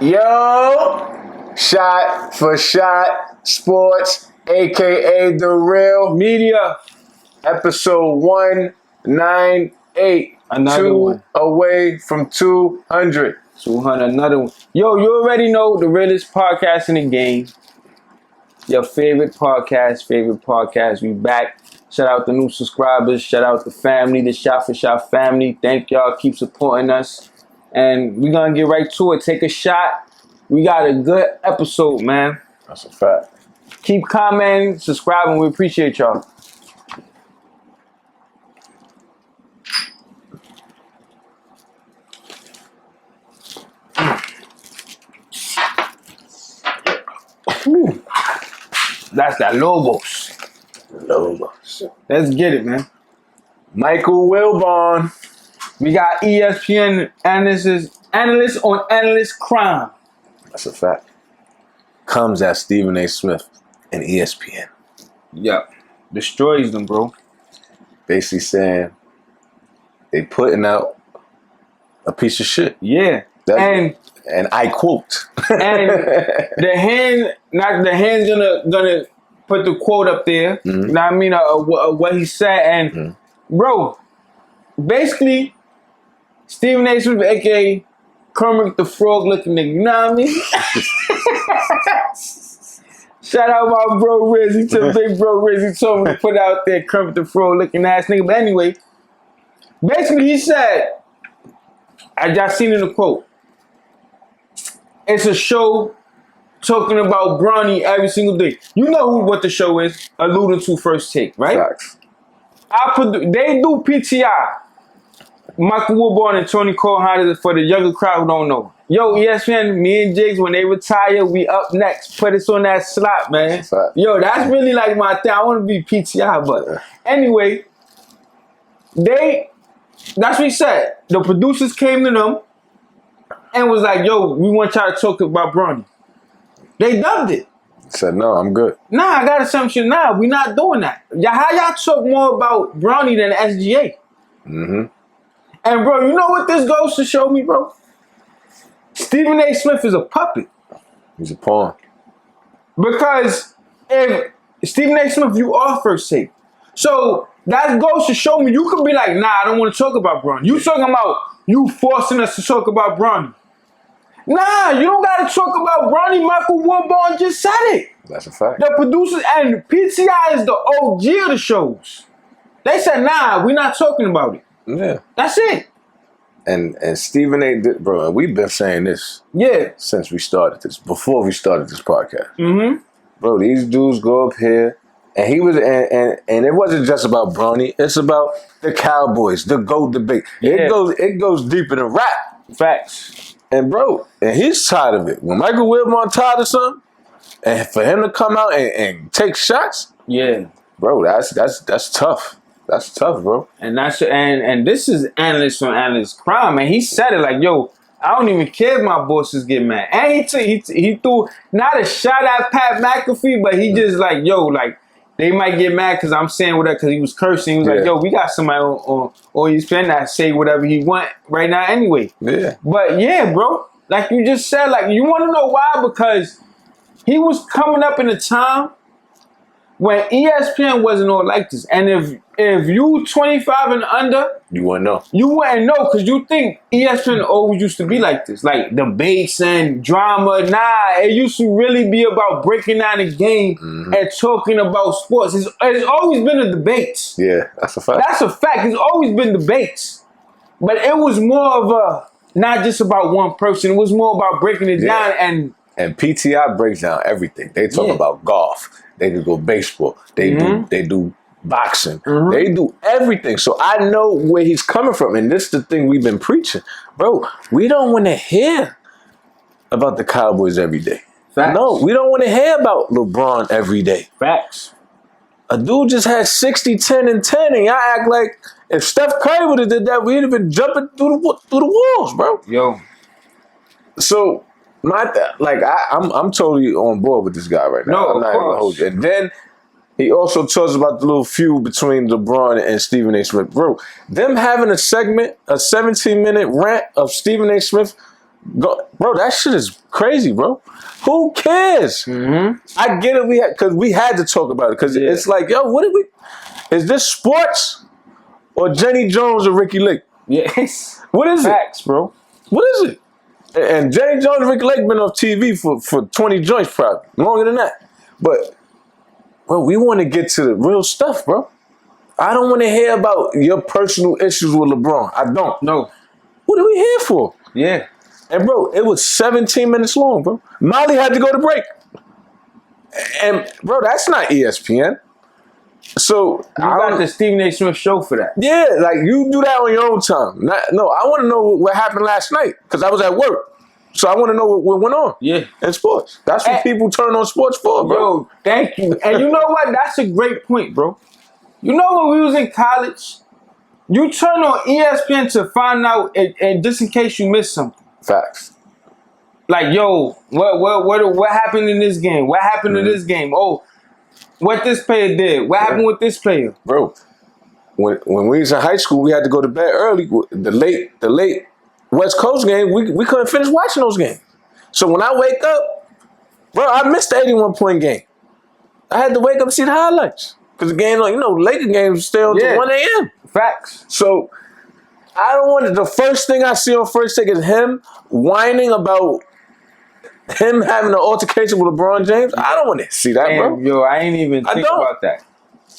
Yo, Shot for Shot Sports, aka The Real Media. Episode 198. Another one. Away from 200. 200, another one. Yo, you already know the realest podcast in the game. Your favorite podcast. We back. Shout out the new subscribers. Shout out the family, the Shot for Shot family. Thank y'all. Keep supporting us. And we're going to get right to it. Take a shot. We got a good episode, man. That's a fact. Keep commenting, subscribing. We appreciate y'all. Ooh. That's that Logos. Let's get it, man. Michael Wilborn. We got ESPN analyst on analyst crime. That's a fact. Comes at Stephen A. Smith and ESPN. Yep. Destroys them, bro. Basically saying they putting out a piece of shit. Yeah. And I quote. And the hand's gonna put the quote up there. Mm-hmm. You know what I mean? What he said. And bro, basically, Stephen A. Smith, aka Kermit the Frog looking nigga. You know what I mean? Shout out my bro Riz. He took big bro Riz. He told me to put out there Kermit the Frog looking ass nigga. But anyway, basically he said, I just seen in the quote, it's a show talking about Bronny every single day. You know what the show is, alluding to First Take, right? Facts. They do PTI. Michael Wilbon and Tony Cole for the younger crowd who don't know. Yo, ESPN, me and Jiggs, when they retire, we up next. Put us on that slot, man. Yo, that's really like my thing. I want to be PTI, but anyway, that's what he said. The producers came to them and was like, yo, we want y'all to talk about Bronny. They dubbed it. Said, no, I'm good. Nah, I got assumption. Nah, we not doing that. How y'all talk more about Bronny than SGA? Mm-hmm. And bro, you know what this goes to show me, bro? Stephen A. Smith is a puppet. He's a pawn. Because if Stephen A. Smith, you are First Take. So that goes to show me you could be like, nah, I don't want to talk about Bronny. You talking about you forcing us to talk about Bronny. Nah, you don't got to talk about Bronny. Michael Wilborn just said it. That's a fact. The producers and PTI is the OG of the shows. They said, nah, we're not talking about it. Yeah. That's it. And Stephen A. Bro, we've been saying this since we started this, before we started this podcast. Mm-hmm. Bro, these dudes go up here, and he was, and it wasn't just about Bronny, it's about the Cowboys, the GOAT debate. Yeah. It goes deeper than rap. Facts. And bro, and he's tired of it. When Michael Wilbon tired of something, and for him to come out and take shots, bro, that's tough. That's tough, bro. And this is analyst on analyst crime, and he said it like, yo, I don't even care if my bosses get mad. And he threw not a shot at Pat McAfee, but he just like, yo, like they might get mad because I'm saying whatever, because he was cursing. He was like, yo, we got somebody on ESPN that say whatever he want right now anyway. Yeah. But yeah, bro, like you just said, like you want to know why? Because he was coming up in a time when ESPN wasn't all like this. And if you 25 and under, you wouldn't know. You wouldn't know because you think ESPN always used to be like this. Like debates and drama. Nah, it used to really be about breaking down the game and talking about sports. It's always been a debate. Yeah, that's a fact. That's a fact. It's always been debates. But it was more of a, not just about one person. It was more about breaking it down. And PTI breaks down everything. They talk about golf. They can go baseball. They do boxing. They do everything. So I know where he's coming from. And this is the thing we've been preaching. Bro, we don't want to hear about the Cowboys every day. Facts. No, we don't want to hear about LeBron every day. Facts. A dude just had 60, 10, and 10, and y'all act like if Steph Curry would have did that, we'd have been jumping through the walls, bro. Yo. So I'm totally on board with this guy right now. No, I'm not even gonna hold you. And then he also talks about the little feud between LeBron and Stephen A. Smith. Bro, them having a segment, a 17-minute rant of Stephen A. Smith Bro, that shit is crazy, bro. Who cares? Mm-hmm. I get it. Because we had to talk about it. Because it's like, yo, what did we? Is this sports or Jenny Jones or Ricky Lake? Yes. What is Facts, bro. What is it? And Jenny Jones and Ricky Lake been on TV for 20 joints, probably longer than that. But bro, we want to get to the real stuff, bro. I don't want to hear about your personal issues with LeBron. I don't. No. What are we here for? Yeah. And bro, it was 17 minutes long, bro. Molly had to go to break. And bro, that's not ESPN. So You got the Stephen A. Smith show for that. yeah, like you do that on your own time. No, I want to know what happened last night because I was at work. So I want to know what went on. Yeah. In sports. That's what people turn on sports for, bro. Yo, thank you. And you know what? That's a great point, bro. You know when we was in college, you turn on ESPN to find out, and just in case you missed something. Facts. Like, yo, what happened in this game? What happened in this game? Oh, what this player did? What happened with this player? Bro, when we was in high school, we had to go to bed early. The late West Coast game, we couldn't finish watching those games. So when I wake up, bro, I missed the 81-point game. I had to wake up and see the highlights. Because the game, Laker games stay on till 1 a.m. Facts. So I don't want the first thing I see on First Take is him whining about him having an altercation with LeBron James. I don't want to see that, bro. Yo, I ain't even think about that.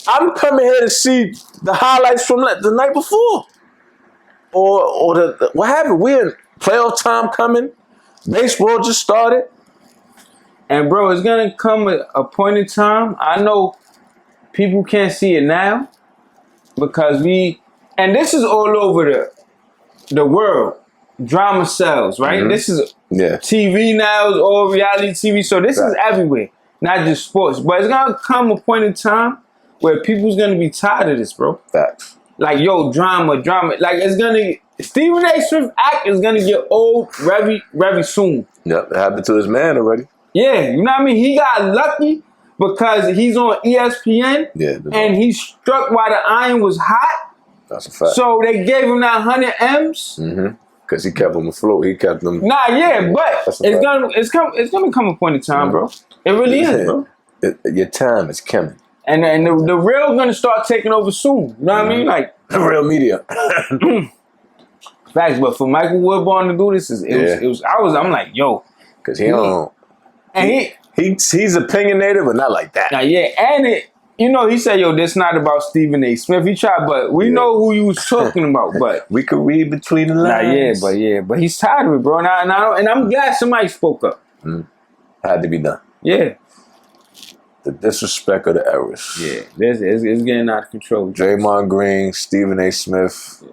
I'm coming here to see the highlights from the night before. Or the what happened? We're in playoff time coming. Baseball just started. And bro, it's gonna come a point in time. I know people can't see it now because and this is all over the world. Drama sells, right? Mm-hmm. This is Yeah. TV now, is all reality TV. So this is everywhere, not just sports. But it's gonna come a point in time where people's gonna be tired of this, bro. Facts. Like, yo, drama. Like, Stephen A. Smith act is gonna get old very, very soon. Yep, it happened to his man already. Yeah, you know what I mean? He got lucky because he's on ESPN and he struck while the iron was hot. That's a fact. So they gave him that 100 M's. Mm-hmm. Because he kept them afloat. He kept them. Nah, yeah, but it's gonna come a point in time, bro. It really is, bro. Your time is coming. And the real gonna start taking over soon. You know what I mean? Like the real media. Facts, but for Michael Wilborn to do this I'm like, yo. Because he don't. And he's opinionated, but not like that. Now, yeah, and he said, yo, this not about Stephen A. Smith. He tried, but we know who you was talking about. But we could read between the lines. But he's tired of it, bro. And I'm glad somebody spoke up. Had to be done. Yeah. The disrespect of the errors. Yeah, it's getting out of control. Draymond Green, Stephen A. Smith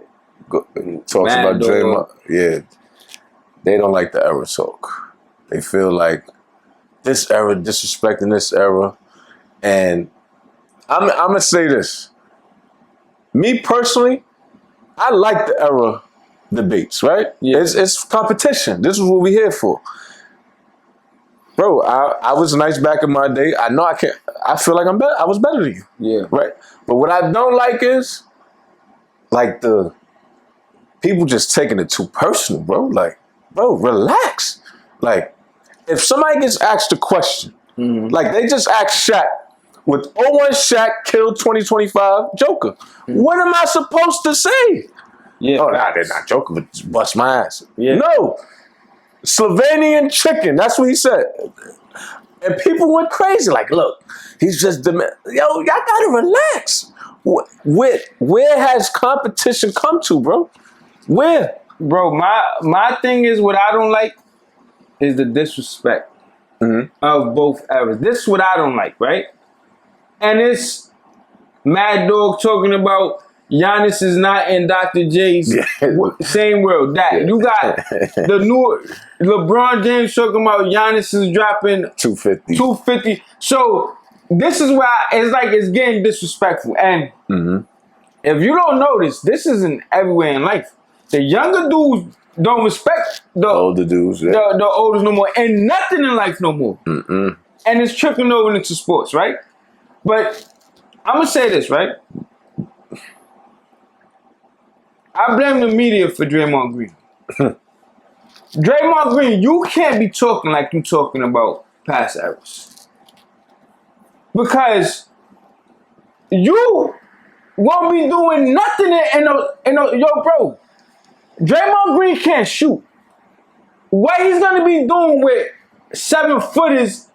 talks about Draymond. Yeah, they don't like the error talk. They feel like this era disrespecting this era, and I'm gonna say this. Me personally, I like the era debates. Right? Yeah. It's competition. This is what we're here for. Bro, I was nice back in my day. I know I can't. I feel like I'm better. I was better than you. Yeah. Right. But what I don't like is like the people just taking it too personal, bro. Like, bro, relax. Like, if somebody gets asked a question, like they just asked Shaq, with 01 Shaq killed 2025 Joker. What am I supposed to say? Yeah. Oh, nah, they're not Joker, but just bust my ass. Yeah. No. Slovenian chicken. That's what he said. And people went crazy. Like, look, he's just y'all gotta relax. Where has competition come to, bro? Where? Bro, my thing is what I don't like is the disrespect of both eras. This is what I don't like, right? And it's Mad Dog talking about Giannis is not in Dr. J's same world. You got the new LeBron James talking about Giannis is dropping 250. So this is why it's getting disrespectful. And if you don't notice, this isn't everywhere in life. The younger dudes don't respect the older dudes, the olders no more, and nothing in life no more. And it's trickling over into sports, right? But I'm gonna say this, right? I blame the media for Draymond Green. Draymond Green, you can't be talking like you talking about past eras. Because you won't be doing nothing yo, bro. Draymond Green can't shoot. What he's gonna be doing with 7-footers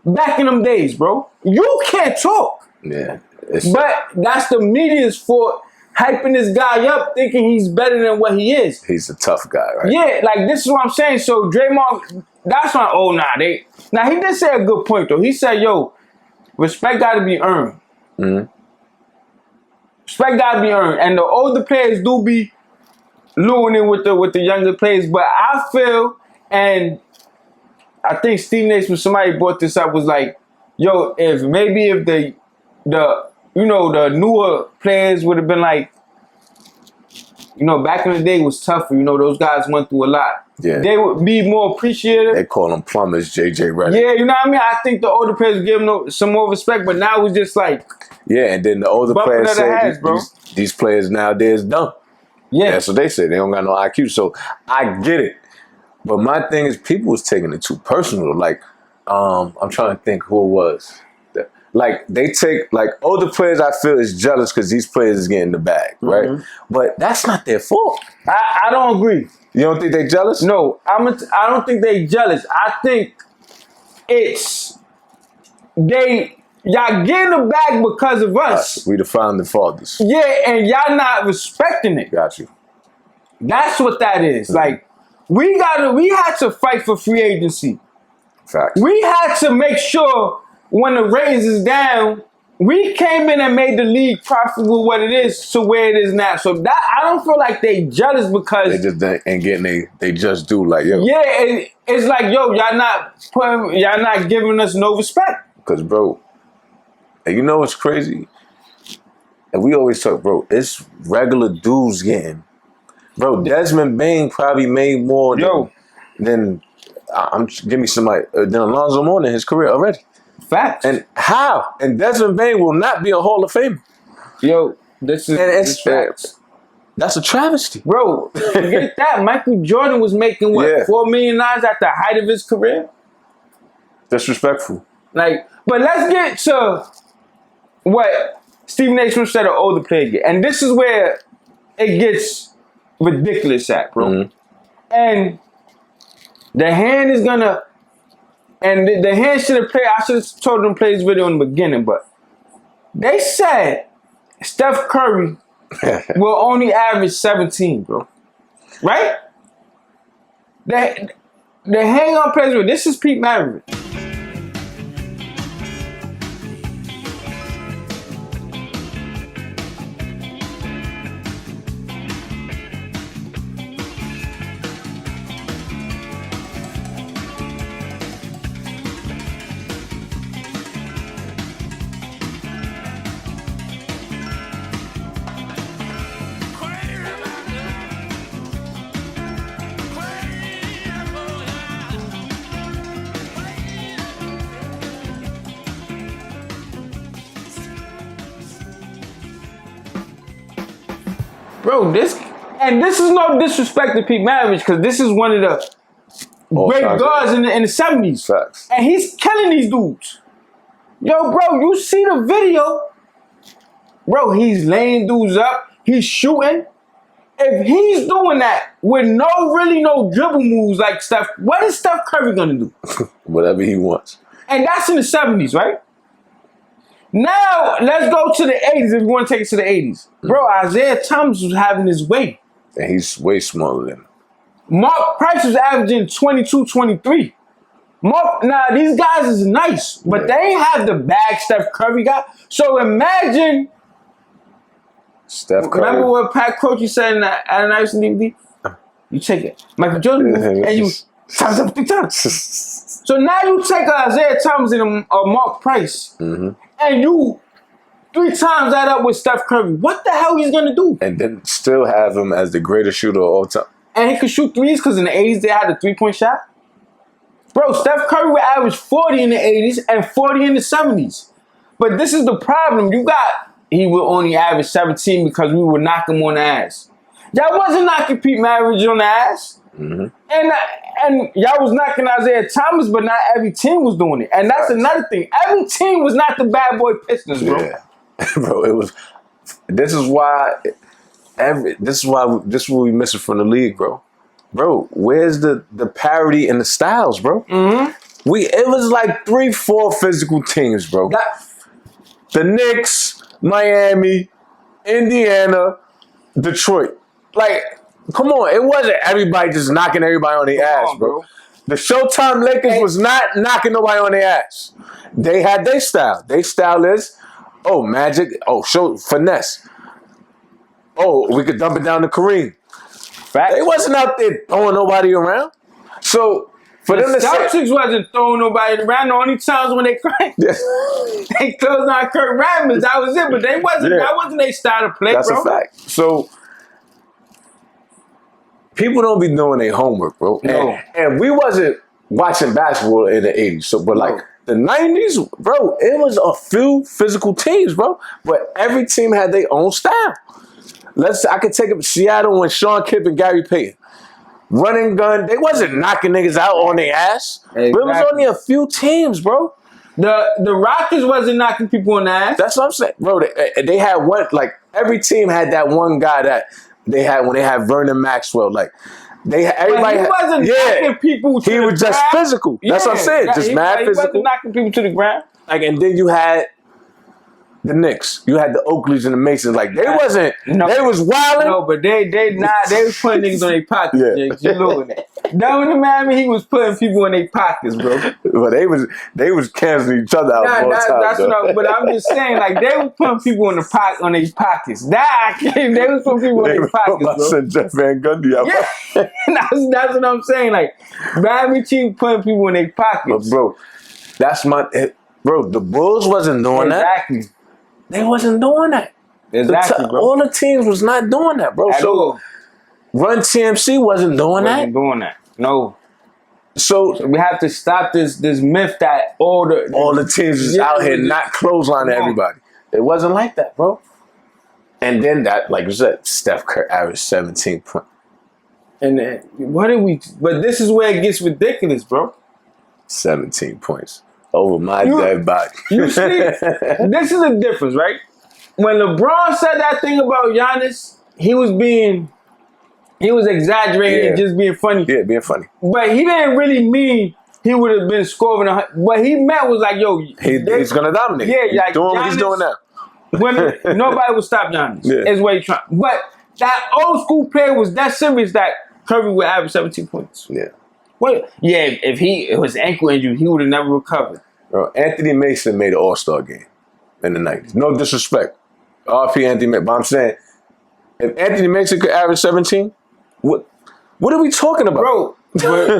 back in them days, bro? You can't talk. Yeah. But that's the media's fault, hyping this guy up, thinking he's better than what he is. He's a tough guy, right? Yeah, like this is what I'm saying. So Draymond, that's why. Now he did say a good point though. He said, "Yo, respect got to be earned. Mm-hmm. Respect got to be earned." And the older players do be luring with the younger players, but I feel, and I think Steve Nash, when somebody brought this up, was like, "Yo, if the newer players would have been like, back in the day was tougher. Those guys went through a lot. Yeah. They would be more appreciative." They call them plumbers, JJ Redick. Yeah, you know what I mean? I think the older players give them some more respect, but now it's just like... Yeah, and then the older players say these players nowadays dumb. Yeah. That's what they say. They don't got no IQ. So I get it. But my thing is people was taking it too personal. Like, I'm trying to think who it was. Like, they take, like, older players I feel is jealous because these players is getting the bag, right? Mm-hmm. But that's not their fault. I don't agree. You don't think they jealous? No, I don't think they jealous. I think it's y'all getting the bag because of us. We the founding fathers. Yeah, and y'all not respecting it. Got you. That's what that is. Mm-hmm. Like, we had to fight for free agency. Fact. We had to make sure when the raise is down, we came in and made the league profitable what it is to where it is now. So that I don't feel like they jealous because they just ain't getting they just do like yo. Yeah, it's like yo, y'all not giving us no respect. Because bro, and you know what's crazy? And we always talk, bro. It's regular dudes getting, bro. Desmond Bain probably made more than give me somebody than Alonzo Mourning in his career already. Facts. And how? And Desmond Bain will not be a Hall of Famer. Yo, this is facts. That's a travesty. Bro, forget that. Michael Jordan was making $4 million at the height of his career? Disrespectful. Like, but let's get to what Steve Nash said an older player get. And this is where it gets ridiculous at, bro. Mm-hmm. And the hand is gonna... And the hand should have played. I should have told them to play this video in the beginning, but they said Steph Curry will only average 17, bro. Right? The hang on plays with this is Pete Maravich. Bro, this is no disrespect to Pete Maravich because this is one of the great guards in the 70s. Facts. And he's killing these dudes. Yo, bro, you see the video? Bro, he's laying dudes up. He's shooting. If he's doing that with no dribble moves like Steph, what is Steph Curry going to do? Whatever he wants. And that's in the 70s, right? Now, let's go to the 80s if you want to take it to the 80s. Bro, Isaiah Thomas was having his way. And he's way smaller than him. Mark Price was averaging 22, 23. Now, these guys is nice, but they ain't have the bag Steph Curry got. So imagine... Steph Curry. Remember what Pat Croce said in that Nice and DVD? You take it. Michael Jordan and you... times up 3 times. So now you take Isaiah Thomas and a Mark Price, and you 3 times that up with Steph Curry. What the hell he's gonna do? And then still have him as the greatest shooter of all time. And he could shoot threes because in the 80s they had a 3-point shot. Bro, Steph Curry would average 40 in the 80s and 40 in the 70s. But this is the problem. He will only average 17 because we would knock him on the ass. Y'all wasn't knocking Pete Maravich on the ass. And y'all was knocking Isaiah Thomas, but not every team was doing it. And that's another thing. Every team was not the bad boy Pistons, bro. Yeah. Bro, it was. This is why we missing from the league, bro. Bro, where's the parity in the styles, bro? It was like 3-4 physical teams, bro. The Knicks, Miami, Indiana, Detroit. Like, come on, it wasn't everybody just knocking everybody on their ass, bro. The Showtime Lakers was not knocking nobody on their ass. They had their style. Their style is, magic. Finesse. We could dump it down to Kareem. They wasn't out there throwing nobody around. So for them to Celtics wasn't throwing nobody around. The only times when they closed on Kurt Rambis, that was it. But they wasn't. That wasn't their style to play, That's bro. a fact. So people don't be doing their homework, bro. No. And we wasn't watching basketball in the 80s. So, but like the 90s, bro, it was a few physical teams, bro. But every team had their own style. I could take up Seattle when Sean Kipp and Gary Payton. Running gun, they wasn't knocking niggas out on their ass. Exactly. But it was only a few teams, bro. The Rockets wasn't knocking people on the ass. That's what I'm saying, bro. They had one, like every team had that one guy that they had when they had Vernon Maxwell. Like everybody wasn't knocking people to he was just ground. Physical. That's what I'm saying. Just mad physical. He wasn't knocking people to the ground. Like, and then you had the Knicks. You had the Oakleys and the Masons. Like, they wasn't, they was wilding. No, but they was putting niggas on their pockets, Jiggs. You looking at it. Down in Miami, he was putting people in their pockets, bro. But they was canceling each other out all the time. But I'm just saying, like, they was putting people in their pockets. They was putting people in their pockets, bro. My son Jeff Van Gundy out. Yeah. that's what I'm saying. Like, Miami team putting people in their pockets. But bro, the Bulls wasn't doing that. Exactly. They wasn't doing that. Exactly, bro. All the teams was not doing that, bro. So Run TMC wasn't doing that. No. So we have to stop this myth that all the teams is out here not clotheslining everybody. It wasn't like that, bro. And then that, like you said, Steph Curry averaged 17 points. And but this is where it gets ridiculous, bro. 17 points. Over my dead body. You see, this is the difference, right? When LeBron said that thing about Giannis, he was exaggerating and just being funny. Yeah, being funny. But he didn't really mean he would have been scoring. What he meant was like, yo, he's gonna dominate. Yeah, he's like doing Giannis, what he's doing now. Nobody would stop Giannis. Yeah. Is what he's trying. But that old school player was that serious that Curry would average 17 points. Yeah. Well, yeah, if it was ankle injury, he would have never recovered. Bro, Anthony Mason made an All-Star game in the 90s. No disrespect. RP Anthony Mason. But I'm saying, if Anthony Mason could average 17, what are we talking about? Bro,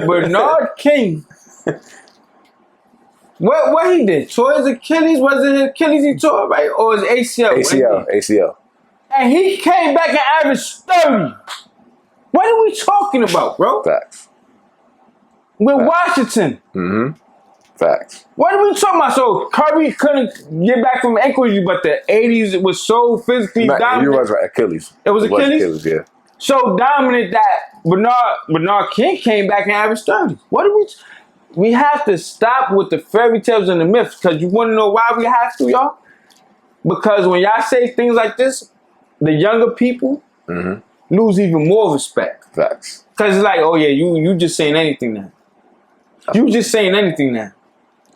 Bernard King, what he did? Tore his Achilles? Was it his Achilles he tore, right? Or his ACL? ACL. And he came back and averaged 30. What are we talking about, bro? Facts. With Washington. Mm-hmm. Facts. What are we talking about? So Curry couldn't get back from ankle injury, but the 80s was so physically dominant. You was right, Achilles. It was Achilles? Yeah. So dominant that Bernard King came back and averaged 30. What are we have to stop with the fairy tales and the myths, because you want to know why we have to, y'all? Because when y'all say things like this, the younger people lose even more respect. Facts. Because it's like, oh yeah, you just saying anything now. You just saying anything now.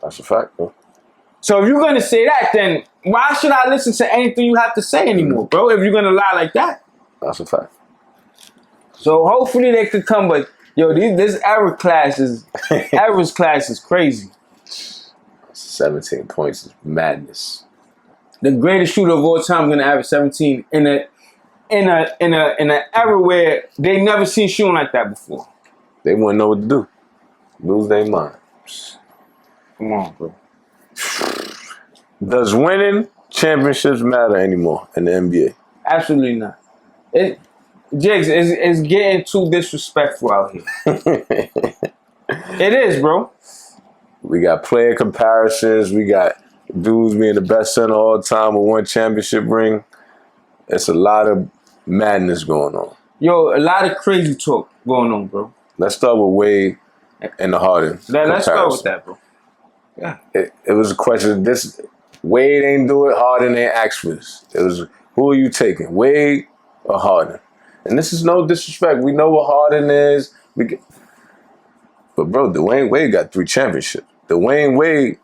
That's a fact, bro. So if you're going to say that, then why should I listen to anything you have to say anymore, bro, if you're going to lie like that? That's a fact. So hopefully they could come, but yo, this errors class is crazy. 17 points is madness. The greatest shooter of all time is gonna average 17 in an era where they never seen shooting like that before. They wouldn't know what to do. Lose their mind. Come on, bro. Does winning championships matter anymore in the NBA? Absolutely not. Jiggs, it's getting too disrespectful out here. It is, bro. We got player comparisons. We got dudes being the best center all time with one championship ring. It's a lot of madness going on. Yo, a lot of crazy talk going on, bro. Let's start with Wade and the Harden. Let's go with that, bro. Yeah. It was a question. Wade ain't do it. Harden ain't ask for this. It was, who are you taking, Wade or Harden? And this is no disrespect. We know what Harden is. But bro, Dwayne Wade got 3 championships. Dwayne Wade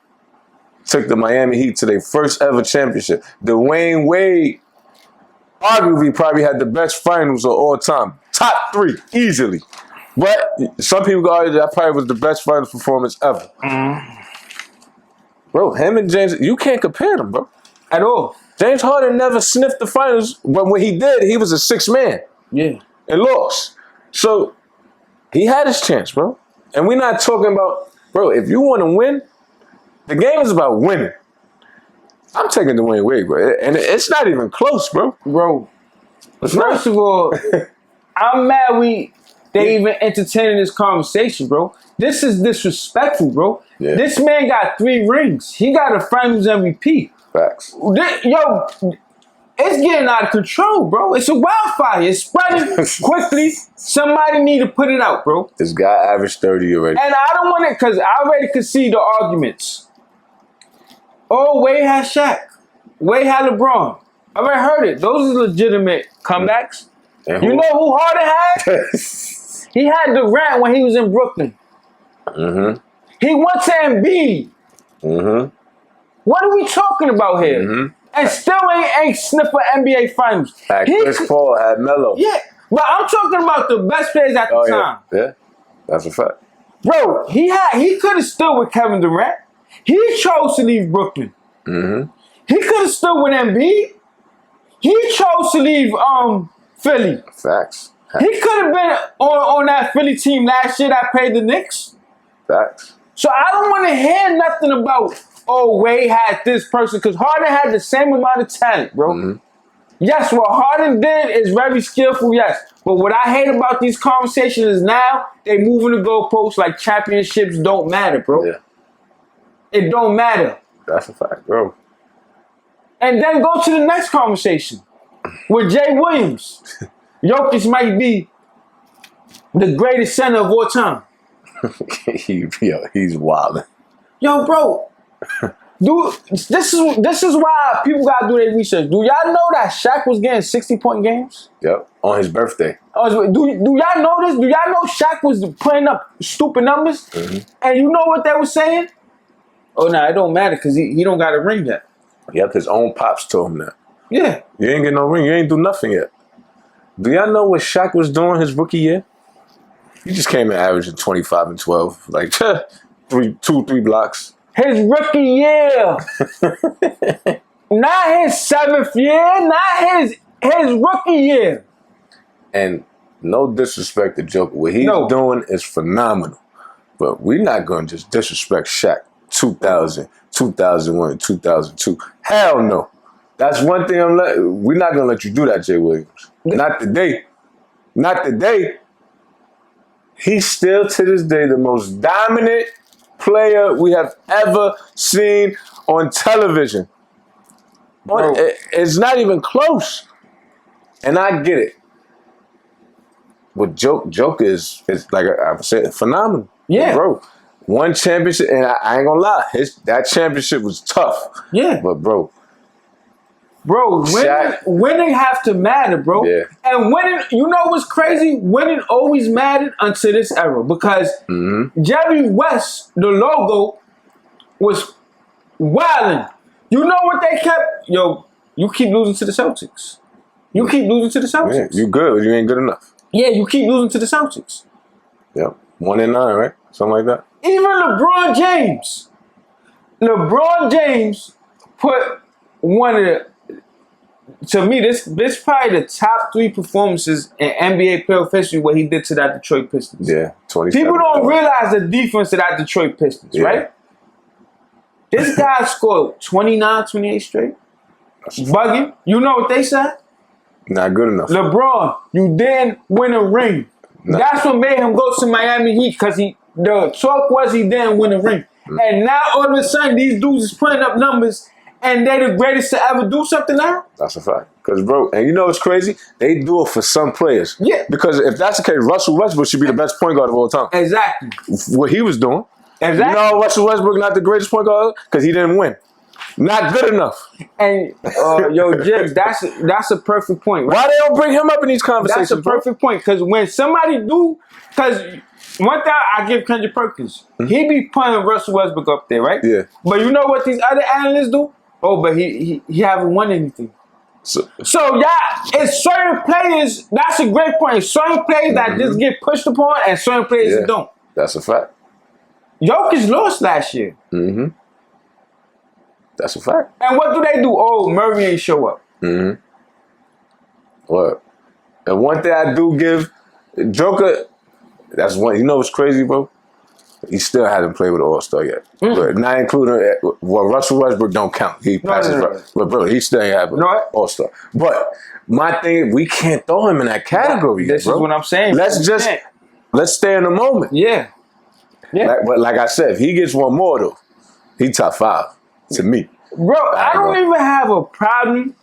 took the Miami Heat to their first ever championship. Dwayne Wade arguably probably had the best finals of all time. Top 3, easily. But some people argue that probably was the best finals performance ever. Bro, him and James, you can't compare them, bro. At all. James Harden never sniffed the finals, but when he did, he was a 6th man. Yeah. And lost. So, he had his chance, bro. And we're not talking about, bro, if you want to win, the game is about winning. I'm taking Dwayne Wade, bro. And it's not even close, bro. Bro, first of all, I'm mad they even entertaining this conversation, bro. This is disrespectful, bro. Yeah. This man got 3 rings. He got a finals MVP. Facts. Yo, it's getting out of control, bro. It's a wildfire. It's spreading quickly. Somebody need to put it out, bro. This guy averaged 30 already. And I don't want it because I already could see the arguments. Oh, Wade had Shaq. Wade had LeBron. I already heard it. Those are legitimate comebacks. You know who Harden had? He had Durant when he was in Brooklyn. Mm-hmm. He went to Embiid. Mm-hmm. What are we talking about here? Mm-hmm. And still ain't sniff for NBA Finals. Chris Paul had Melo. Yeah, but I'm talking about the best players at the time. Yeah, that's a fact. Bro, he could have stood with Kevin Durant. He chose to leave Brooklyn. Mm-hmm. He could have stood with Embiid. He chose to leave Philly. Facts. He could have been on that Philly team last year that played the Knicks. Facts. So I don't want to hear nothing about, oh, Wade had this person, because Harden had the same amount of talent, bro. Mm-hmm. Yes, what Harden did is very skillful, yes. But what I hate about these conversations is now they moving the goalposts like championships don't matter, bro. Yeah. It don't matter. That's a fact, bro. And then go to the next conversation with Jay Williams. Jokic might be the greatest center of all time. He's wilding. Yo, bro. Dude, this is why people gotta do their research. Do y'all know that Shaq was getting 60-point games? Yep, on his birthday. Do y'all know this? Do y'all know Shaq was putting up stupid numbers? Mm-hmm. And you know what they were saying? Oh, no, it don't matter because he don't got a ring yet. Yep, his own pops told him that. Yeah. You ain't get no ring. You ain't do nothing yet. Do y'all know what Shaq was doing his rookie year? He just came in averaging 25 and 12. Like, 3 blocks. His rookie year. Not his 7th year. Not his rookie year. And no disrespect to Joker. What he's doing is phenomenal. But we're not going to just disrespect Shaq 2000, 2001, 2002. Hell no. That's one thing we're not going to let you do that, Jay Williams. Not today. Not today. He's still to this day the most dominant player we have ever seen on television. Bro. It's not even close. And I get it. But Joker is like I said, phenomenal. Yeah. Bro, one championship, and I ain't gonna lie, that championship was tough. Yeah. But bro, winning have to matter, bro. Yeah. And winning, you know what's crazy? Winning always mattered until this era because Jerry West, the logo, was wilding. You know what they kept? Yo, you keep losing to the Celtics. You keep losing to the Celtics. Yeah, you good, but you ain't good enough. Yeah, you keep losing to the Celtics. Yep. 1-9, right? Something like that. Even LeBron James. LeBron James put one of the, to me, this probably the top 3 performances in NBA playoff history what he did to that Detroit Pistons. Yeah, 27. People don't realize the defense of that Detroit Pistons, right? This guy scored 29, 28 straight. Bugging. You know what they said? Not good enough. LeBron, you didn't win a ring. No. That's what made him go to Miami Heat because the talk was he didn't win a ring. And now all of a sudden these dudes is putting up numbers and they the greatest to ever do something now? That's a fact. Because, bro, and you know what's crazy? They do it for some players. Yeah. Because if that's the case, Russell Westbrook should be the best point guard of all time. Exactly. What he was doing. Exactly. You know Russell Westbrook not the greatest point guard? Because he didn't win. Not good enough. And, yo, Jiggs, that's a perfect point. Right? Why they don't bring him up in these conversations, That's a perfect point. Because when somebody do, because one thing I give Kendrick Perkins, he be putting Russell Westbrook up there, right? Yeah. But you know what these other analysts do? Oh, but he haven't won anything. So yeah, it's certain players, that's a great point. Certain players that just get pushed upon and certain players that don't. That's a fact. Jokic lost last year. Mm-hmm. That's a fact. And what do they do? Oh, Murray ain't show up. Mm-hmm. What? And one thing I do give Joker, that's one. You know what's crazy, bro? He still hasn't played with an All-Star yet. But not including, well, Russell Westbrook don't count. He passes, but bro, he still ain't have an All-Star. But my thing, we can't throw him in that category. This bro. is what I'm saying. Let's stay in the moment. Yeah. But like I said, if he gets one more though, he top 5 to me. Bro, I don't even have a problem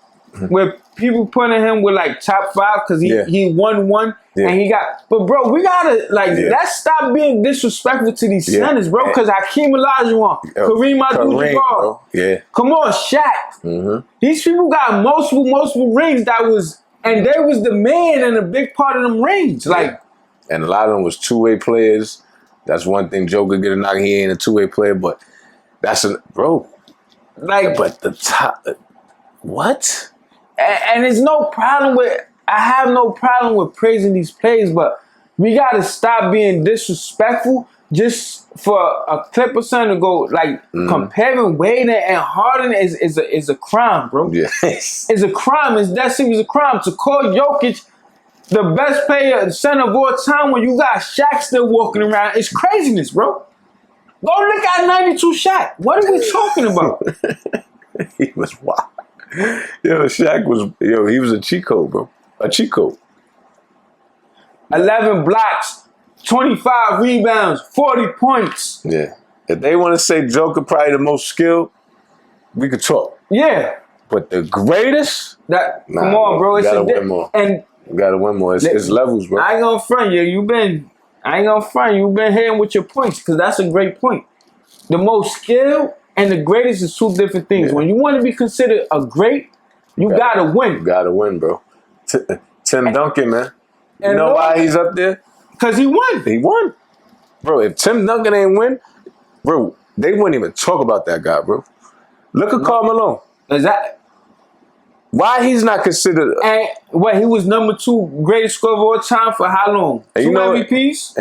with people putting him with like top 5 because he won one and he got. But bro, we gotta let's stop being disrespectful to these centers, bro. Because Hakeem Olajuwon, Kareem Abdul-Jabbar, come on, Shaq. These people got multiple rings and they was the man and a big part of them rings. And a lot of them was two-way players. That's one thing Joker get a knock. He ain't a two-way player, but that's bro. But the top, what? And there's no problem with. I have no problem with praising these players, but we gotta stop being disrespectful just for a Clipper son to go comparing Wade and Harden is a crime, bro. Yes, it's a crime. That seems a crime to call Jokic the best player center of all time when you got Shaq still walking around. It's craziness, bro. Go look at 92 Shaq. What are we talking about? He was wild. Shaq was, he was a cheat code, bro. A cheat code. 11 blocks, 25 rebounds, 40 points. Yeah. If they want to say Joker probably the most skilled, we could talk. Yeah. But the greatest? Come on, bro. It's gotta win more. You gotta win more. It's levels, bro. I ain't gonna front you. You've been hitting with your points because that's a great point. The most skilled and the greatest is two different things. When you want to be considered a great, you gotta win. You gotta win, bro. Tim Duncan, man. You know why he's up there? Because he won. He won. Bro, if Tim Duncan ain't win, bro, they wouldn't even talk about that guy, bro. Look at Karl Malone. Why he's not considered? And he was number 2 greatest scorer of all time for how long? 2 MVPs?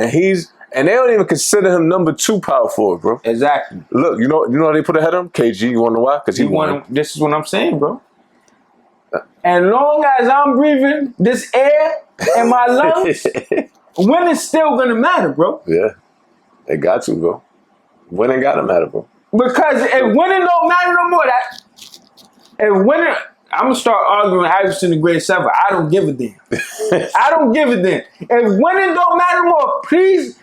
And they don't even consider him number 2 power forward, bro. Exactly. Look, you know how they put ahead of him? KG, you wanna know why? Because he won. This is what I'm saying, bro. And long as I'm breathing this air in my lungs, winning's still gonna matter, bro. Yeah. It got to, bro. Winning gotta matter, bro. Because if winning don't matter no more, I'm going to start arguing Iverson the greatest ever. I don't give a damn. I don't give a damn. If winning don't matter more, please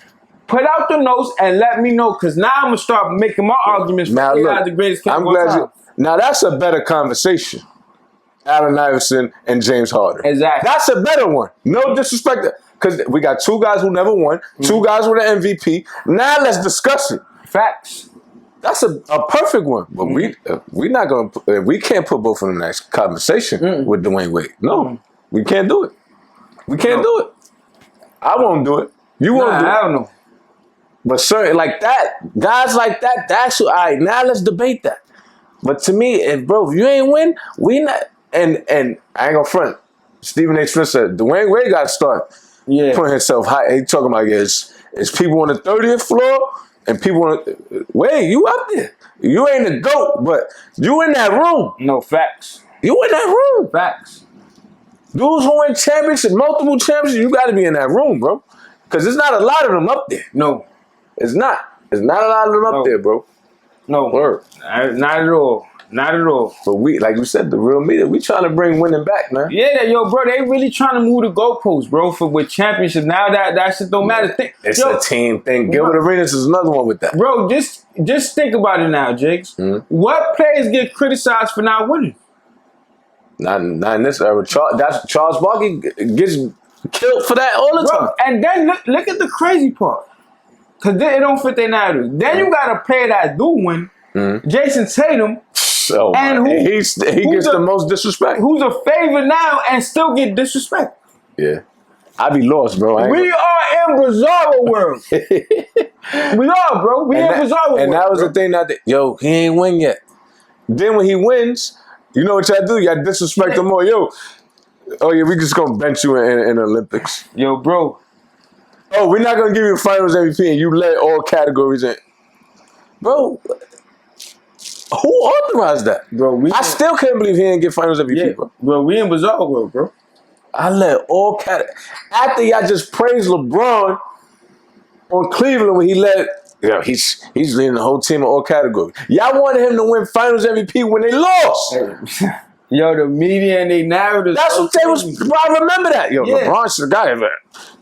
put out the notes and let me know. Because now I'm going to start making my arguments now, for the greatest I'm glad now that's a better conversation. Allen Iverson and James Harden. Exactly. That's a better one. No disrespect. Because we got 2 guys who never won, 2 guys with an MVP. Now let's discuss it. Facts. That's a perfect one, but we not gonna. We can't put both of them in that conversation with Dwayne Wade. No, we can't do it. We can't do it. I won't do it. You won't do it. I don't know. But certain like that, guys like that. That's all right. Now let's debate that. But to me, if you ain't win, we not. And I ain't gonna front. Stephen A. Smith said Dwayne Wade got to start putting himself high. He talking about it's people on the 30th floor. And people, wait, you up there. You ain't the GOAT, but you in that room. No, facts. You in that room. Facts. Dudes who win championships, multiple championships, you got to be in that room, bro. Because there's not a lot of them up there. No. It's not. There's not a lot of them up there, bro. No. Word. Not at all. Not at all. But we, like you said, the real media, we trying to bring winning back, man. Yeah, bro, they really trying to move the goalposts, bro, with championships. Now that shit don't matter. It's a team thing. Gilbert Arenas is another one with that. Bro, just think about it now, Jiggs. What players get criticized for not winning? Not in this era. Charles Barkley gets killed for that all the time. And then look at the crazy part. Because it don't fit their narrative. Then you got a player that do win, Jason Tatum, and he gets the most disrespect. Who's a favorite now and still get disrespect. Yeah. I be lost, bro. We are in Bizarro world. We are, bro. We in Bizarro world. And that was the thing that, he ain't win yet. Then when he wins, you know what y'all do? Y'all disrespect him more. We just gonna bench you in the Olympics. Yo, bro. Oh, we're not gonna give you a Finals MVP and you led all categories in. Bro, who authorized that? Bro, I still can't believe he didn't get Finals MVP, bro. Bro, we in Bizarro world, bro. I led all categories. After y'all just praised LeBron on Cleveland when he led, he's leading the whole team in all categories. Y'all wanted him to win Finals MVP when they lost. Yo, the media and they narrative. That's what they was. I remember that. LeBron's the guy.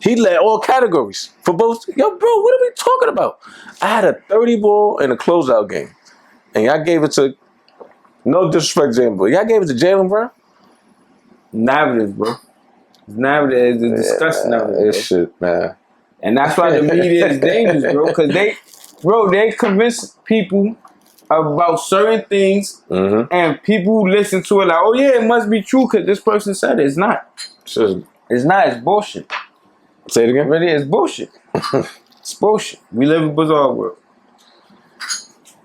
He led all categories for both. Bro, what are we talking about? I had a 30 ball in a closeout game, and y'all gave it to. No disrespect, Jalen, but y'all gave it to Jalen Brown. Narrative, bro. Narrative is disgusting. This shit, man. And that's why the media is dangerous, bro. Because they convince people about certain things, and people listen to it like, oh yeah, it must be true because this person said it. It's not. It's not. It's bullshit. Say it again. Really, it's bullshit. It's bullshit. We live in a bizarre world.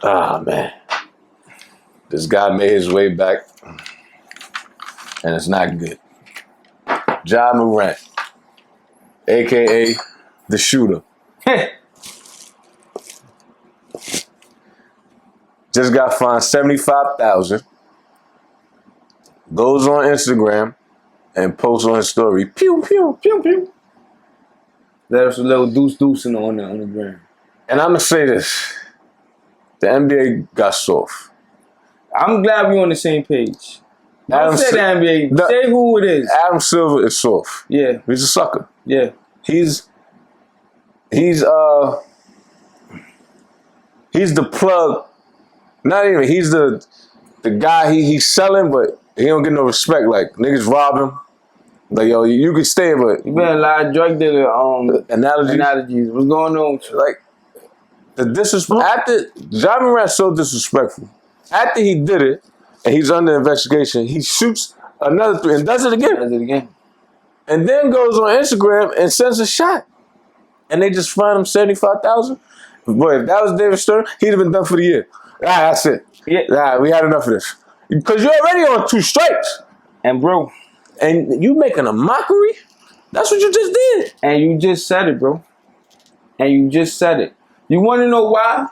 Ah, man. This guy made his way back, and it's not good. Ja Morant, a.k.a. the shooter. Just got fined $75,000. Goes on Instagram and posts on his story. Pew pew pew pew. There's a little deuce on the ground. And I'm gonna say this: the NBA got soft. I'm glad we're on the same page. Don't say the NBA. Say who it is. Adam Silver is soft. Yeah, he's a sucker. Yeah, he's the plug. Not even. He's the guy. He's selling, but he don't get no respect. Like niggas rob him. Like you can stay, but you better lie. Drug dealer. Analogies. What's going on? Like the disrespect. After Ja Morant's so disrespectful. After he did it, and he's under investigation, he shoots another 3 and does it again. And then goes on Instagram and sends a shot, and they just fined him $75,000. Boy, if that was David Stern, he'd have been done for the year. That's it. Yeah, we had enough of this. Because you're already on 2 strikes. And bro. And you making a mockery? That's what you just did. And you just said it, bro. And you just said it. You want to know why?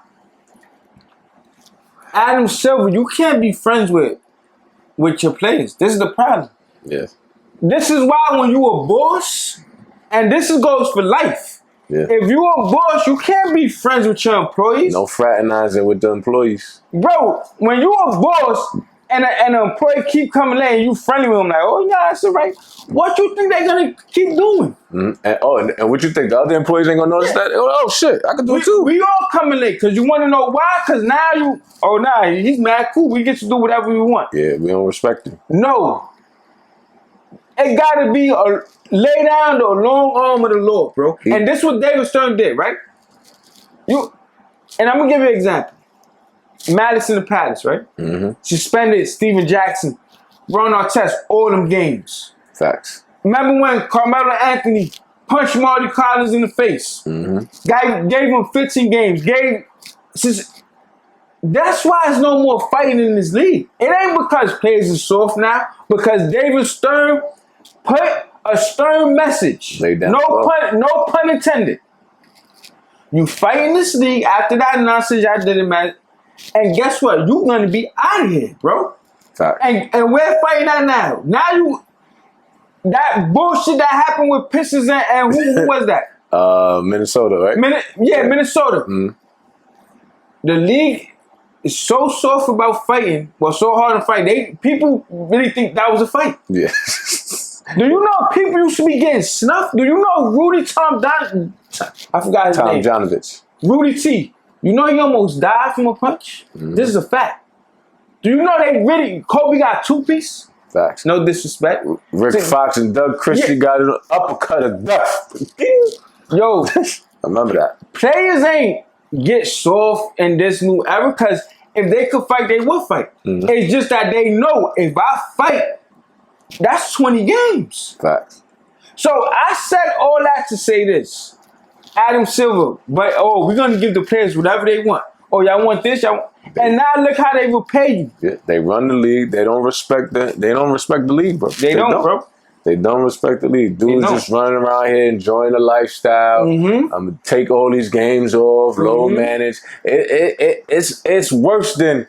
Adam Silver, you can't be friends with your players. This is the problem. Yes. This is why when you a boss, and this goes for life. Yeah. If you a boss, you can't be friends with your employees. No fraternizing with the employees. Bro, when you a boss and an employee keep coming in and you friendly with them, like, oh yeah, that's all right. What you think they're gonna keep doing? Mm-hmm. And what you think the other employees ain't gonna notice that? Oh shit, I can do it too. We all coming late because you want to know why? Because now he's mad cool. We get to do whatever we want. Yeah, we don't respect him. No, it gotta be lay down the long arm of the law, bro. And this is what David Stern did, right? And I'm gonna give you an example. Madison the Palace, right? Mm-hmm. Suspended Steven Jackson, Ron Artest, all them games. Facts. Remember when Carmelo Anthony punched Marty Collins in the face? Mm-hmm. Guy gave him 15 games. That's why there's no more fighting in this league. It ain't because players are soft now, because David Stern put a stern message. No pun intended. You fight in this league after that nonsense y'all did it, man. And guess what? You're gonna be out of here, bro. Fact. And we're fighting that now. Now that bullshit that happened with Pistons and who was that? Minnesota, right? Minnesota. Mm-hmm. The league is so soft about fighting, so hard to fight. People really think that was a fight. Yeah. Do you know people used to be getting snuffed? Do you know Rudy I forgot his name. Tomjanovich. Rudy T. You know he almost died from a punch? Mm-hmm. This is a fact. Do you know Kobe got 2-piece? Facts. No disrespect. Rick Fox and Doug Christie got an uppercut of death. Yo, I remember that. players ain't get soft in this new era because if they could fight, they would fight. Mm-hmm. It's just that they know if I fight, that's 20 games. Facts. So I said all that to say this. Adam Silver, but we're gonna give the players whatever they want. Oh, y'all want this, y'all want... And now look how they repay you. Yeah, they run the league. They don't respect the league, bro. They don't, bro. They don't respect the league. Dudes just running around here enjoying the lifestyle. Mm-hmm. I'm gonna take all these games off, low manage. It's worse than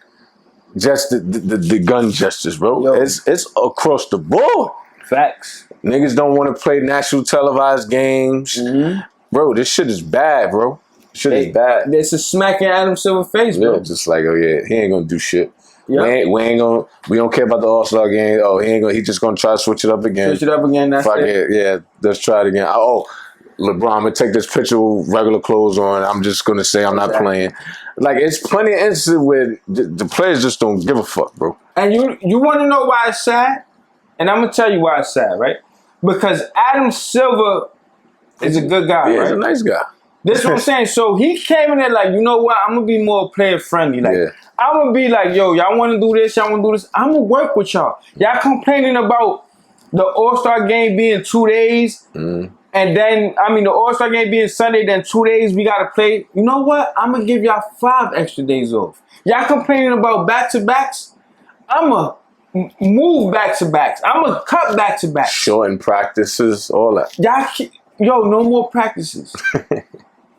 just the gun gestures, bro. Yo. It's across the board. Facts. Niggas don't want to play national televised games. Mm-hmm. Bro, this shit is bad, bro. Shit is bad. It's a smack in Adam Silver's face, bro. Yeah, just like, oh yeah, he ain't gonna do shit. Yep. We don't care about the All-Star game. Oh, he just gonna try to switch it up again. Switch it up again, that's it. Yeah, let's try it again. Oh, LeBron, I'm gonna take this picture with regular clothes on. I'm just gonna say I'm not playing. Like, it's plenty of instances where the players just don't give a fuck, bro. And you wanna know why it's sad? And I'm gonna tell you why it's sad, right? Because Adam Silver is a good guy, right? He's a nice guy. This is what I'm saying. So he came in there like, you know what? I'm gonna be more player friendly. Like, I'm gonna be like, yo, y'all want to do this? Y'all want to do this? I'm gonna work with y'all. Y'all complaining about the All-Star game being 2 days, and then the All-Star game being Sunday. Then 2 days we gotta play. You know what? I'm gonna give y'all 5 extra days off. Y'all complaining about back-to-backs? I'ma move back-to-backs. I'ma cut back-to-backs. Shorten practices, all that. Yo, no more practices.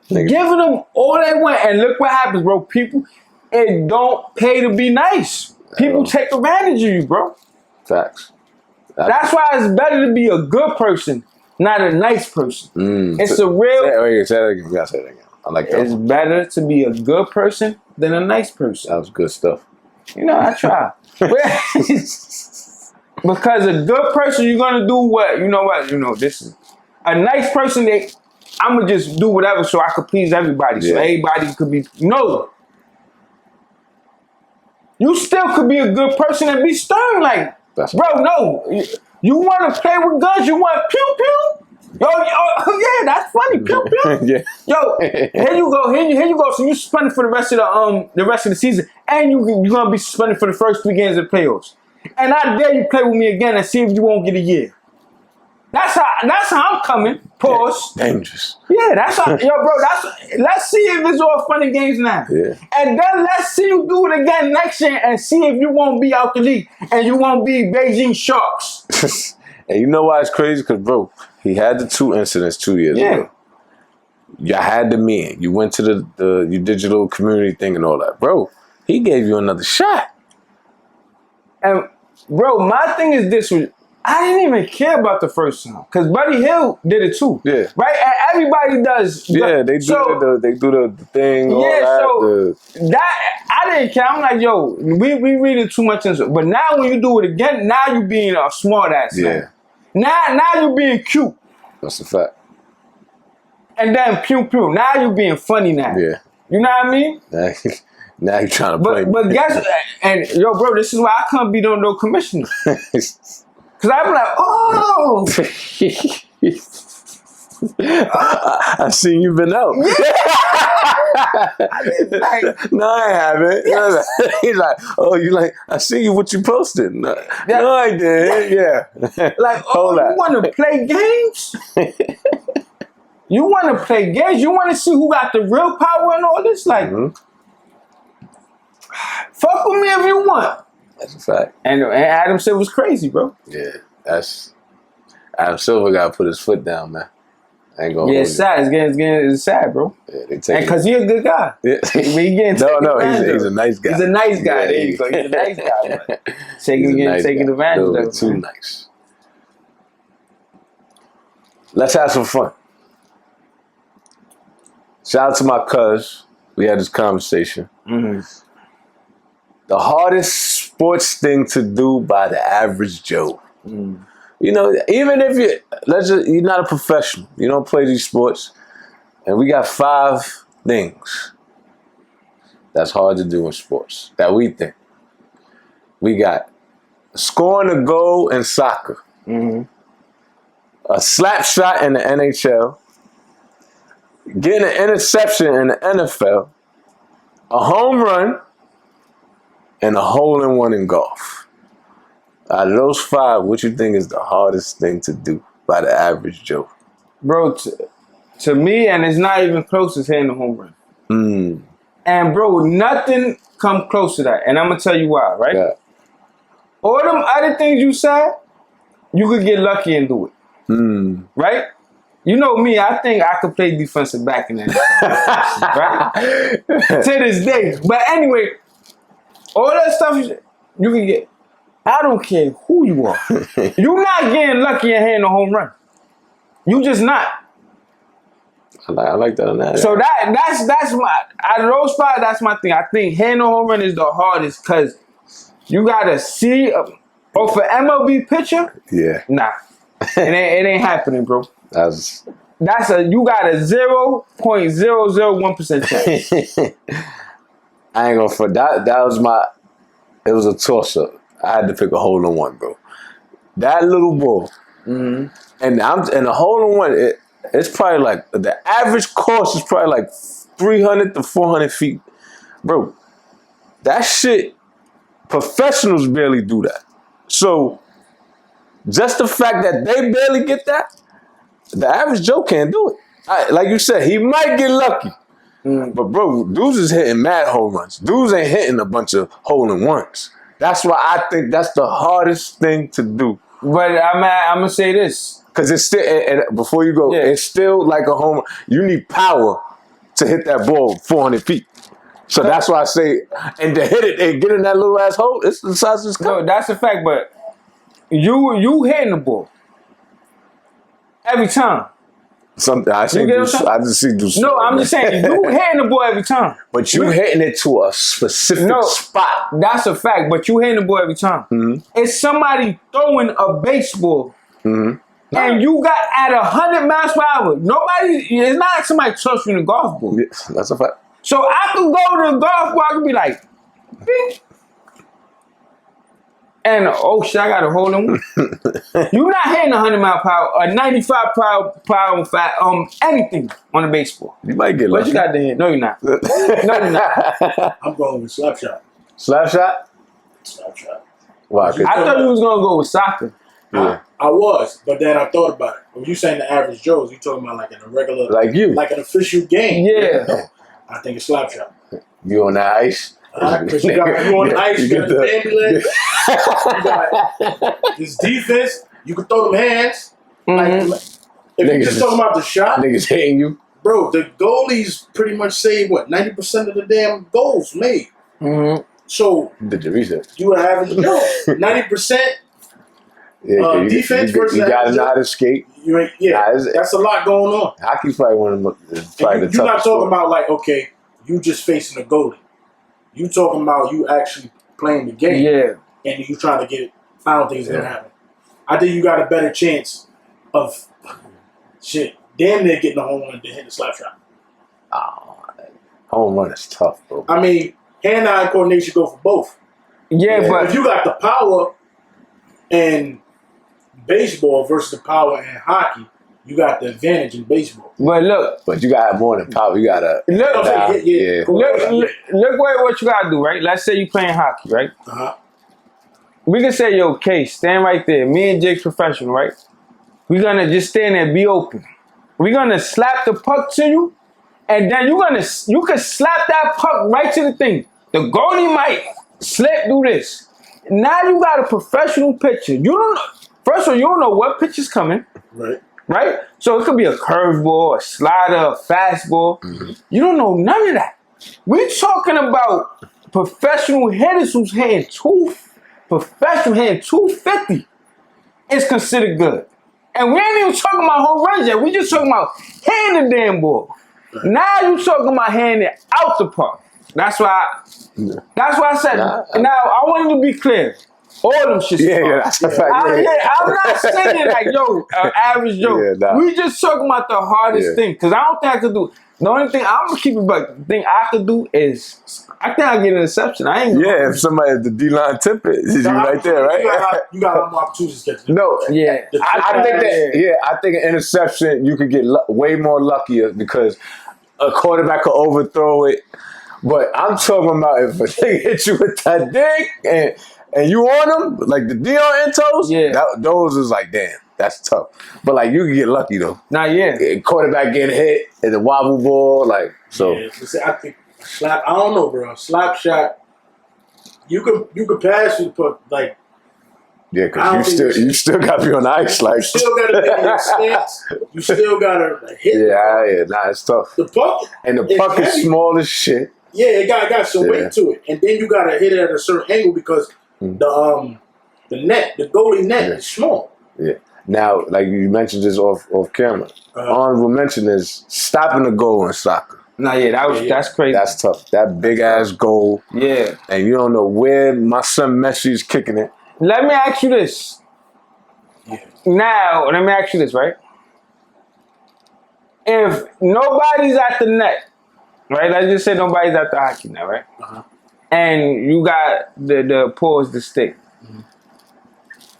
Giving them all they want, and look what happens, bro. People, it don't pay to be nice. People take advantage of you, bro. Facts. That's why it's better to be a good person, not a nice person. It's a real. Say that again. You gotta say that again. I like that. It's better to be a good person than a nice person. That was good stuff. You know, I try. Because a good person, you're gonna do what? You know what? You know, this is a nice person. I'm gonna just do whatever so I could please everybody. So everybody could be. No. You still could be a good person and be stern. Like, bro, no. You want to play with guns? You want pew pew? Yo, yeah, that's funny. Pew pew. Yo, here you go. Here you go. So you suspended for the rest of the season, and you're gonna be suspended for the first 3 games of the playoffs. And I dare you play with me again and see if you won't get a year. That's how I'm coming. Pause. Yeah, dangerous. Yeah, that's how. Yo, bro. Let's see if it's all fun and games now. Yeah. And then let's see you do it again next year and see if you won't be out the league and you won't be Beijing Sharks. And you know why it's crazy? Because, bro, he had the 2 incidents 2 years ago. You had the meeting. You went to your digital community thing and all that. Bro, he gave you another shot. And, bro, my thing is this. I didn't even care about the first time because Buddy Hill did it too. Yeah. Right? And everybody does. Yeah, they do the thing. Yeah, that I didn't care. I'm like, yo, we reading too much into it. But now when you do it again, now you being a smart ass. Yeah. Now you being cute. That's a fact. And then pew pew. Now you being funny now. Yeah. You know what I mean? Now you trying to play. But guess, and yo, bro, this is why I couldn't be no commissioner. Cause I'm like, oh, I seen you been out. No, I haven't. Yes. He's like, oh, you like? I see you. What you posted? No, I did. Yeah. Like, oh, you want to play games? You want to play games? You want to see who got the real power and all this? Like, fuck with me if you want. That's a fact. And Adam Silver was crazy, bro. Yeah, Adam Silver got to put his foot down, man. I ain't gonna. Yeah, it's sad. It's sad, bro. Yeah, and because he's a good guy. Yeah. He's a nice guy. He's a nice guy. There you go. He's a nice guy, man. Taking advantage of it. Too nice. Let's have some fun. Shout out to my cuz. We had this conversation. Mm-hmm. The hardest sports thing to do by the average Joe. Mm. You know, even if you're not a professional, you don't play these sports, and we got 5 things that's hard to do in sports that we think. We got scoring a goal in soccer, a slap shot in the NHL, getting an interception in the NFL, a home run, and a hole-in-one in golf. Out of those 5, what you think is the hardest thing to do by the average Joe? Bro, to me, and it's not even close as hitting a home run. And bro, nothing come close to that. And I'm going to tell you why, right? Yeah. All them other things you said, you could get lucky and do it. Right? You know me, I think I could play defensive back in that. Right? To this day. But anyway, all that stuff you can get. I don't care who you are. You're not getting lucky and hitting a home run. You just not. I like that on that. So that's my, out of those 5, that's my thing. I think hitting a home run is the hardest because you gotta see for MLB pitcher. Yeah. Nah, it ain't happening, bro. That's you got a 0.001% chance. I ain't gonna for that. That was it was a toss up. I had to pick a hole in one, bro. That little ball, and a hole in one. It's probably like the average course is probably like 300 to 400 feet, bro. That shit, professionals barely do that. So just the fact that they barely get that, the average Joe can't do it. Like you said, he might get lucky. But bro, dudes is hitting mad home runs. Dudes ain't hitting a bunch of hole-in-ones. That's why I think that's the hardest thing to do. But I'm gonna say this. Because it's still, and before you go, it's still like a home run. You need power to hit that ball 400 feet. So that's why I say, and to hit it and get in that little ass hole, it's the size of this cup. No, that's a fact, but you hitting the ball every time. I just see do. No, I'm just saying you hitting the ball every time. But you hitting it to a specific spot. That's a fact. But you hitting the ball every time. It's somebody throwing a baseball, and you got at 100 miles per hour. It's not like somebody touched you in a golf ball. Yeah, that's a fact. So I could go to the golf ball. I could be like, bing. And oh shit, I got a hole in one. You're not hitting 100 mile per hour or 95 per hour anything on a baseball. You might get lucky. But you got the hit. No, you're not. No, you're not. I'm going with slap shot. Slap shot? Slap shot. Wow, I thought you was gonna go with soccer. Yeah. I was, but then I thought about it. When you saying the average Joes, you talking about like in a regular, like you, like an official game. Yeah. No, I think it's slap shot. You on the ice? Because you on the ice, you got the ambulance, you got this defense. You can throw them hands. Like, if you're just talking about the shot, niggas hitting you, bro. The goalies pretty much save 90% of the damn goals made. So did your research? You would have it. 90%. Yeah, defense versus you gotta know how to skate. That's a lot going on. Hockey's probably one of the toughest. You're not talking about like, okay, you just facing a goalie. You talking about you actually playing the game. Yeah. And you trying to get it. I don't think it's gonna happen. I think you got a better chance of damn near getting a home run than hitting a slap shot. Oh, home run is tough, bro. I mean, hand-eye coordination go for both. Yeah, but if you got the power in baseball versus the power in hockey, you got the advantage in baseball. But you got more than power. You gotta look what you gotta do, right? Let's say you playing hockey, right? We can say, yo, Case, stand right there. Me and Jiggs professional, right? We're gonna just stand there and be open. We're gonna slap the puck to you, and then you can slap that puck right to the thing. The goalie might slip do this. Now you got a professional pitcher. You don't know. First of all, you don't know what pitch is coming. Right? So it could be a curveball, a slider, a fastball. You don't know none of that. We're talking about professional hitters who's hitting 250 is considered good. And we ain't even talking about home runs yet. We just talking about hitting the damn ball. Now you talking about hitting it out the park. That's why I said, now I want you to be clear. All them shit. That's a fact. I'm not saying like, yo, average Joe. We just talking about the hardest thing. Because I don't think I could do. The only thing I'm gonna keep it back. The thing I could do is I think I get an interception. I ain't. Yeah, if somebody at the D-line tip it, you right there, right? You got a lot more opportunities to catch it. No, Yeah, I think that. Yeah, I think an interception you could get way more luckier because a quarterback could overthrow it. But I'm talking about if a thing hit you with that dig and you on them like the Dion Entos. Yeah, those is like damn. That's tough. But, like, you can get lucky, though. Nah, yeah. Quarterback getting hit and the wobble ball, like, so. Yeah, I think slap, I don't know, bro. Slap shot, you could pass you, but, like. Yeah, because you still got to be on the ice, like. You still got to be in stance. You still got to like, hit. Yeah, nah, it's tough. The puck. And the puck is small as shit. Yeah, it got some weight to it. And then you got to hit it at a certain angle because the goalie net is small. Yeah. Now, like you mentioned this off camera, honorable mention is stopping the goal in soccer. Nah, yeah, that's crazy. That's tough. That big ass goal. Yeah. And you don't know where my son Messi's kicking it. Let me ask you this. Yeah. Now, let me ask you this, right? If nobody's at the net, right? Let's just say nobody's at the hockey net, right? And you got the pause the stick.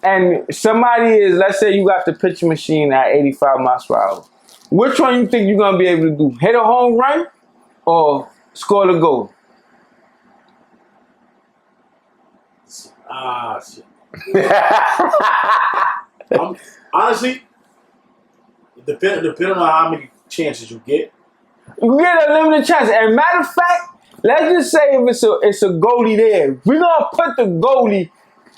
And somebody is, let's say you got the pitching machine at 85 miles per hour. Which one you think you're going to be able to do? Hit a home run or score the goal? Shit. Honestly, depending on how many chances you get. You get a limited chance. And matter of fact, let's just say if it's a goalie there, we're going to put the goalie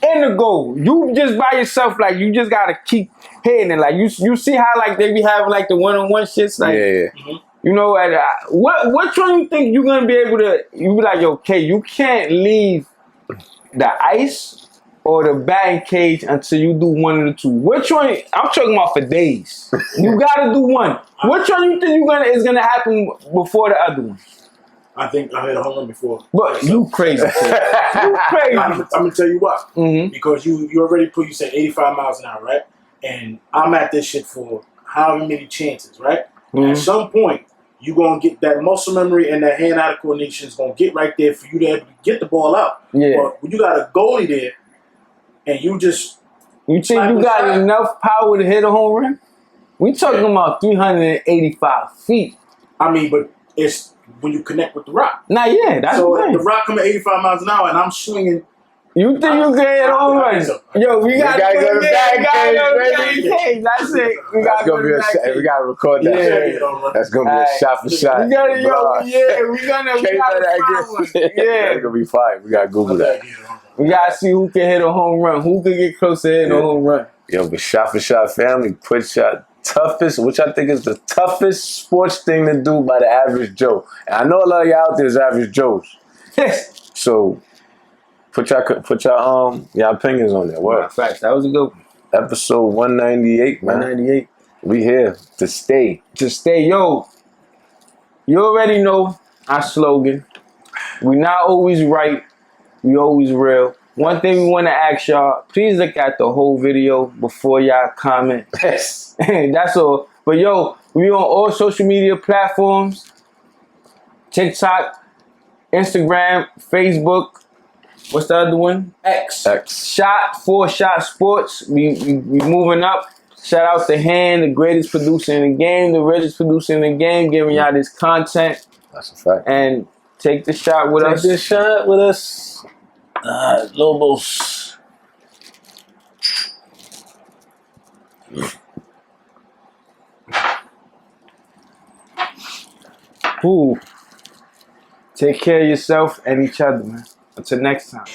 in the goal. You just by yourself, like you just gotta keep hitting it. Like you see how like they be having like the one-on-one shits. Like you know, what one you think you're gonna be able to? You be like, okay, you can't leave the ice or the batting cage until you do one of the two. Which one? I'm talking about for days. You gotta do one. Which one you think is gonna happen before the other one? I think I hit a home run before. But you crazy. You crazy. I'm gonna tell you what. Because you already you said 85 miles an hour, right? And I'm at this shit for however many chances, right? At some point, you're gonna get that muscle memory and that hand-eye coordination is gonna get right there for you to be able to get the ball out. Yeah. But when you got a goalie there, and you think you got enough power to hit a home run? We talking about 385 feet. I mean, but it's when you connect with the rock. Nah, yeah, that's so right. The rock coming 85 miles an hour, and I'm swinging. You think you can hit a home run? Yo, we gotta go to the cage. That's it. We gotta record that. Yeah. That's gonna be a shot for shot. We gotta find one. Yeah, it's gonna be fine. We gotta Google that. We gotta see who can hit a home run. Who can get close to hitting a home run? Yo, but shot for shot family, put your toughest, which I think is the toughest sports thing to do by the average Joe. And I know a lot of y'all out there is average Joes. So put your opinions on there. What? Facts. That was a good one. Episode 198, man. 198. We here to stay. To stay. Yo, you already know our slogan. We not always right. We always real. One thing we want to ask y'all, please look at the whole video before y'all comment. Yes. That's all. But yo, we on all social media platforms. TikTok, Instagram, Facebook. What's the other one? X. Shot 4 Shot Sports. We moving up. Shout out to Han, the greatest producer in the game, the richest producer in the game, giving y'all this content. That's a fact. And take the shot with us. Take this shot with us. Lobos. Ooh. Take care of yourself and each other, man. Until next time.